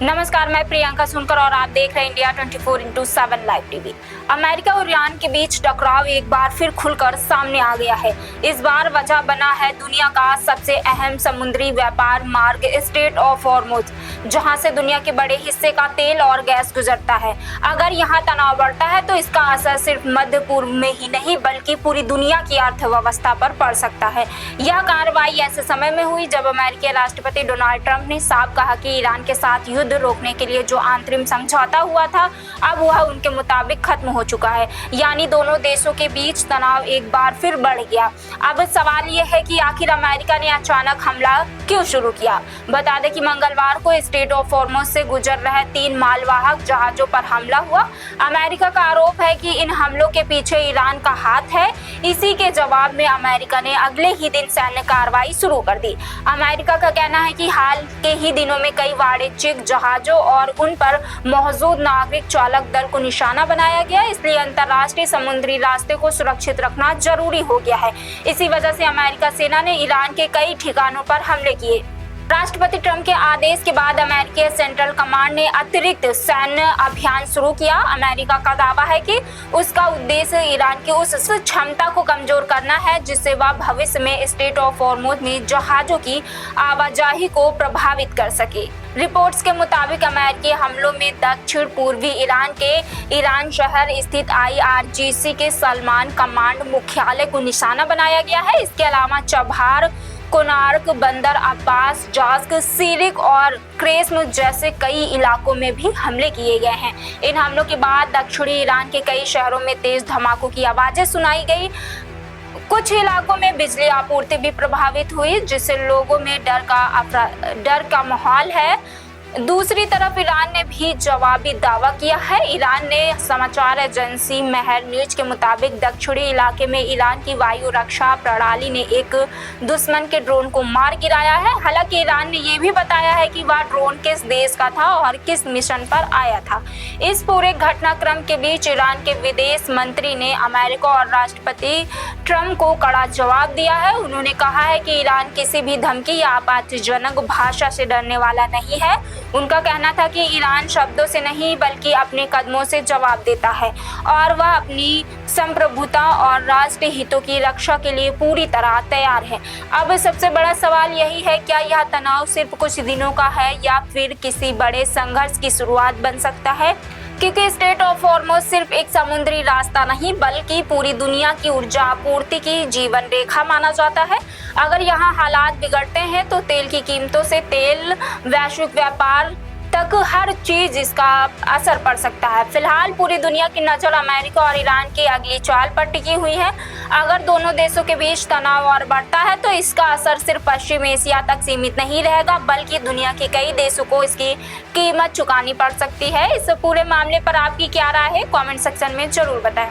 नमस्कार, मैं प्रियंका सुनकर और आप देख रहे हैं इंडिया 24/7 लाइव टीवी। अमेरिका और ईरान के बीच टकराव एक बार फिर खुलकर सामने आ गया है। इस बार वजह बना है दुनिया का सबसे अहम समुद्री व्यापार मार्ग स्ट्रेट ऑफ हॉर्मुज़, जहां से दुनिया के बड़े हिस्से का तेल और गैस गुजरता है। अगर यहां तनाव बढ़ता है तो इसका असर सिर्फ मध्य पूर्व में ही नहीं बल्कि पूरी दुनिया की अर्थव्यवस्था पर पड़ सकता है। यह कार्रवाई ऐसे समय में हुई जब अमेरिकी राष्ट्रपति डोनाल्ड ट्रंप ने साफ कहा कि ईरान के साथ युद्ध रोकने के लिए जो अंतरिम समझौता हुआ था अब वह उनके मुताबिक खत्म हो चुका है, यानी दोनों देशों के बीच तनाव एक बार फिर बढ़ गया। अब सवाल यह है कि आखिर अमेरिका ने अचानक हमला क्यों शुरू किया। बता दें कि मंगलवार को स्ट्रेट ऑफ हॉर्मुज़ से गुजर रहे 3 मालवाहक जहाजों पर हमला हुआ। अमेरिका का आरोप है कि इन हमलों के पीछे ईरान का हाथ है। इसी के जवाब में अमेरिका ने अगले ही दिन सैन्य कार्रवाई शुरू कर दी। अमेरिका का कहना है कि हाल के ही दिनों में कई वाणिज्यिक जहाजों और उन पर मौजूद नागरिक चालक दल को निशाना बनाया गया, इसलिए अंतर्राष्ट्रीय समुद्री रास्ते को सुरक्षित रखना जरूरी हो गया है। इसी वजह से अमेरिका सेना ने ईरान के कई ठिकानों पर हमले किए। राष्ट्रपति ट्रंप के आदेश के बाद अमेरिकी सेंट्रल कमांड ने अतिरिक्त सैन्य अभियान शुरू किया। अमेरिका का दावा है कि उसका उद्देश्य ईरान की उस क्षमता को कमजोर करना है जिससे वह भविष्य में स्ट्रेट ऑफ हॉर्मुज़ में जहाजों की आवाजाही को प्रभावित कर सके। रिपोर्ट्स के मुताबिक अमेरिकी हमलों में दक्षिण पूर्वी ईरान के ईरान शहर स्थित IRGC के सलमान कमांड मुख्यालय को निशाना बनाया गया है। इसके अलावा चबहार, कोणार्क, बंदर अब्बास, जास्क, सिरिक और क्रेस्म जैसे कई इलाकों में भी हमले किए गए हैं। इन हमलों के बाद दक्षिणी ईरान के कई शहरों में तेज धमाकों की आवाजें सुनाई गई। कुछ इलाकों में बिजली आपूर्ति भी प्रभावित हुई, जिससे लोगों में डर का माहौल है। दूसरी तरफ ईरान ने भी जवाबी दावा किया है। ईरान ने समाचार एजेंसी मेहर न्यूज के मुताबिक दक्षिणी इलाके में ईरान की वायु रक्षा प्रणाली ने एक दुश्मन के ड्रोन को मार गिराया है। हालांकि ईरान ने यह भी बताया है कि वह ड्रोन किस देश का था और किस मिशन पर आया था। इस पूरे घटनाक्रम के बीच ईरान के विदेश मंत्री ने अमेरिका और राष्ट्रपति ट्रंप को कड़ा जवाब दिया है। उन्होंने कहा है कि ईरान किसी भी धमकी या आपत्तिजनक भाषा से डरने वाला नहीं है। उनका कहना था कि ईरान शब्दों से नहीं बल्कि अपने कदमों से जवाब देता है और वह अपनी संप्रभुता और राष्ट्रीय हितों की रक्षा के लिए पूरी तरह तैयार है। अब सबसे बड़ा सवाल यही है, क्या यह तनाव सिर्फ कुछ दिनों का है या फिर किसी बड़े संघर्ष की शुरुआत बन सकता है, क्योंकि स्ट्रेट ऑफ हॉर्मुज़ सिर्फ एक समुद्री रास्ता नहीं बल्कि पूरी दुनिया की ऊर्जा आपूर्ति की जीवन रेखा माना जाता है। अगर यहाँ हालात बिगड़ते हैं तो तेल की कीमतों से तेल वैश्विक व्यापार तक हर चीज इसका असर पड़ सकता है। फिलहाल पूरी दुनिया की नजर अमेरिका और ईरान की अगली चाल पर टिकी हुई है। अगर दोनों देशों के बीच तनाव और बढ़ता है तो इसका असर सिर्फ पश्चिम एशिया तक सीमित नहीं रहेगा बल्कि दुनिया के कई देशों को इसकी कीमत चुकानी पड़ सकती है। इस पूरे मामले पर आपकी क्या राय है, कमेंट सेक्शन में जरूर बताएं।